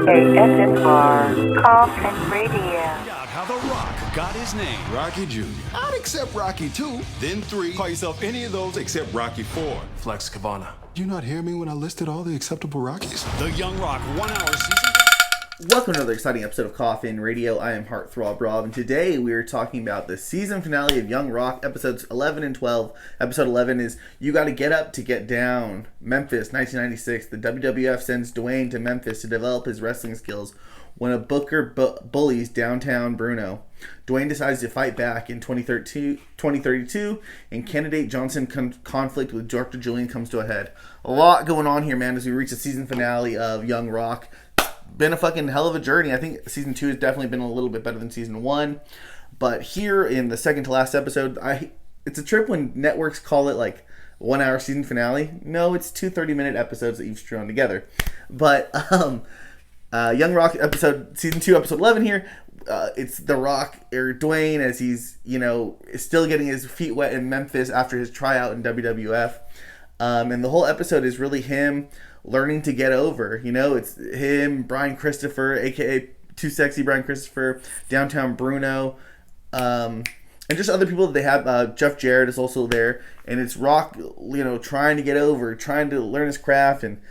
ASMR Coffin Radio. Find out how The Rock got his name. Rocky Jr. I'd accept Rocky 2, then 3. Call yourself any of those except Rocky 4. Flex Cabana. You not hear me when I listed all the acceptable Rockies? The Young Rock 1 hour season. Welcome to another exciting episode of Coffin Radio. I am Heartthrob Rob, and today we are talking about the season finale of Young Rock, episodes 11 and 12. Episode 11 is You Gotta Get Up to Get Down. Memphis, 1996. The WWF sends Dwayne to Memphis to develop his wrestling skills when a booker bullies Downtown Bruno. Dwayne decides to fight back in 2032, and candidate Johnson conflict with Dr. Julien comes to a head. A lot going on here, man, as we reach the season finale of Young Rock. Been a fucking hell of a journey. I think season 2 has definitely been a little bit better than season 1. But here in the second to last episode, it's a trip when networks call it like 1 hour season finale. No, it's 2 30-minute episodes that you've strewn together. But Young Rock season 2, episode 11 here. It's The Rock, or Dwayne, as he's, is still getting his feet wet in Memphis after his tryout in WWF. And the whole episode is really him learning to get over. It's him, Brian Christopher, aka Too Sexy Brian Christopher, Downtown Bruno, and just other people that they have. Jeff Jarrett is also there, and it's Rock, trying to get over, trying to learn his craft, and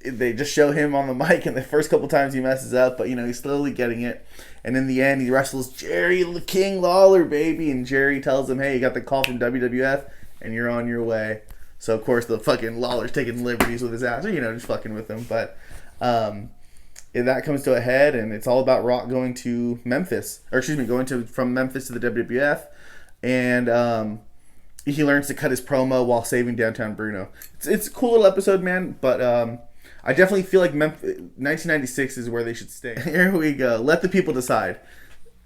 they just show him on the mic, and the first couple times he messes up, but he's slowly getting it. And in the end, he wrestles Jerry King Lawler, baby, and Jerry tells him, "Hey, you got the call from WWF, and you're on your way." So, of course, the fucking Lawler's taking liberties with his ass, or, just fucking with him. But that comes to a head, and it's all about Rock going to Memphis. From Memphis to the WWF. And he learns to cut his promo while saving Downtown Bruno. It's a cool little episode, man. But I definitely feel like 1996 is where they should stay. Here we go. Let the people decide.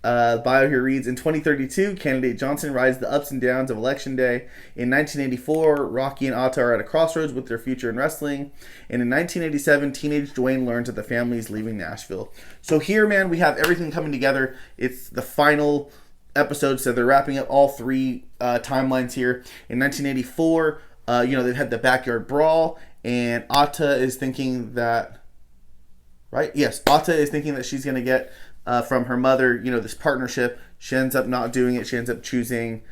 Bio here reads, in 2032, candidate Johnson rides the ups and downs of Election Day. In 1984, Rocky and Atta are at a crossroads with their future in wrestling. And in 1987, teenage Dwayne learns that the family is leaving Nashville. So here, man, we have everything coming together. It's the final episode, so they're wrapping up all three timelines here. In 1984, they've had the backyard brawl, and Atta is thinking that... Right? Yes, Atta is thinking that she's going to get... from her mother, this partnership. She ends up not doing it. She ends up choosing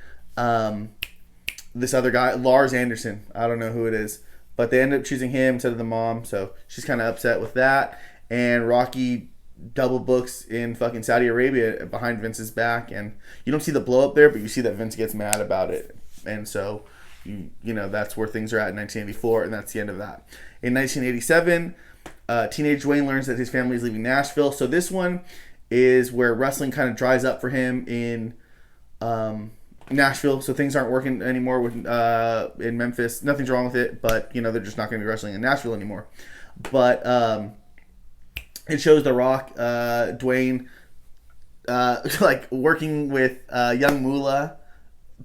this other guy, Lars Anderson. I don't know who it is, but they end up choosing him instead of the mom. So she's kind of upset with that. And Rocky double books in fucking Saudi Arabia behind Vince's back, and you don't see the blow up there, but you see that Vince gets mad about it. And so that's where things are at in 1984, and that's the end of that. In 1987, teenage Dwayne learns that his family is leaving Nashville. So this one is where wrestling kind of dries up for him in Nashville. So things aren't working anymore in Memphis. Nothing's wrong with it, but they're just not going to be wrestling in Nashville anymore. But it shows The Rock, Dwayne, working with young Moolah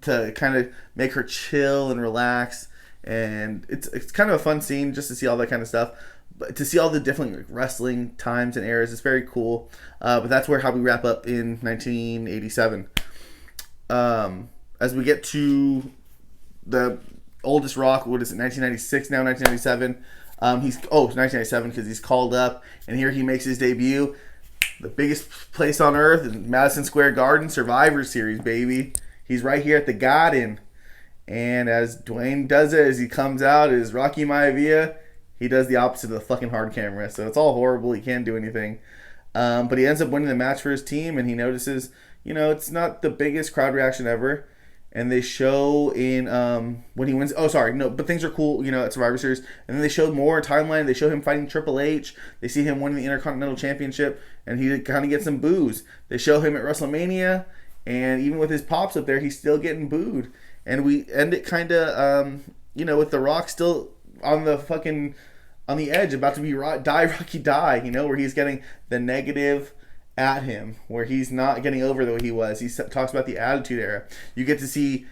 to kind of make her chill and relax, and it's kind of a fun scene just to see all that kind of stuff. But to see all the different wrestling times and eras is very cool. But that's how we wrap up in 1987. As we get to the oldest Rock, what is it, 1996 now, 1997? 1997, because he's called up, and here he makes his debut. The biggest place on earth in Madison Square Garden, Survivor Series, baby. He's right here at the Garden. And as Dwayne does it, as he comes out, as Rocky Maivia, he does the opposite of the fucking hard camera. So it's all horrible. He can't do anything. But he ends up winning the match for his team, and he notices, it's not the biggest crowd reaction ever. And they show in when he wins. Oh, sorry, no, but things are cool, at Survivor Series. And then they show more timeline. They show him fighting Triple H. They see him winning the Intercontinental Championship, and he kind of gets some boos. They show him at WrestleMania, and even with his pops up there, he's still getting booed. And we end it kind of, with The Rock still on the edge, about to be Rocky die, where he's getting the negative at him, where he's not getting over the way he was. He talks about the Attitude Era. You get to see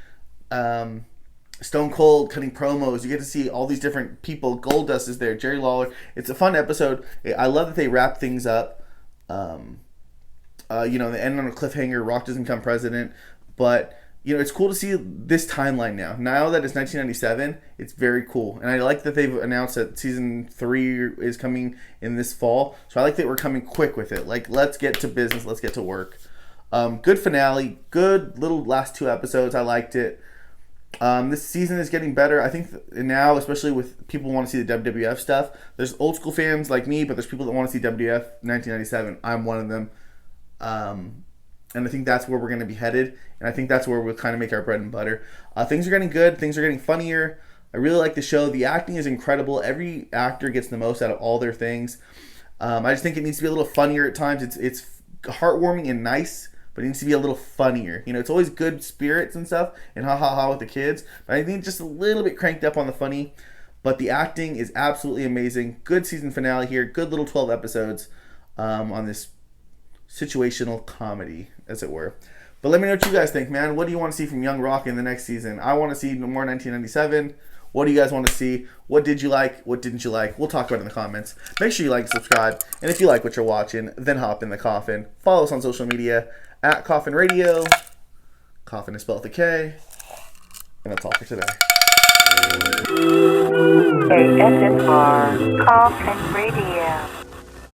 Stone Cold cutting promos. You get to see all these different people. Goldust is there. Jerry Lawler. It's a fun episode. I love that they wrap things up. They end on a cliffhanger. Rock doesn't become president, but it's cool to see this timeline now. Now that it's 1997, it's very cool. And I like that they've announced that season 3 is coming in this fall. So I like that we're coming quick with it. Like, let's get to business. Let's get to work. Good finale. Good little last 2 episodes. I liked it. This season is getting better. I think now, especially with people who want to see the WWF stuff, there's old school fans like me, but there's people that want to see WWF 1997. I'm one of them. And I think that's where we're going to be headed. And I think that's where we'll kind of make our bread and butter. Things are getting good. Things are getting funnier. I really like the show. The acting is incredible. Every actor gets the most out of all their things. I just think it needs to be a little funnier at times. It's heartwarming and nice, but it needs to be a little funnier. It's always good spirits and stuff and ha with the kids. But I think just a little bit cranked up on the funny. But the acting is absolutely amazing. Good season finale here. Good little 12 episodes on this situational comedy, as it were. But let me know what you guys think, man. What do you want to see from Young Rock in the next season? I want to see more 1997. What do you guys want to see? What did you like? What didn't you like? We'll talk about it in the comments. Make sure you like and subscribe. And if you like what you're watching, then hop in the coffin. Follow us on social media at Coffin Radio. Coffin is spelled with a K. And that's all for today. ASMR Coffin Radio.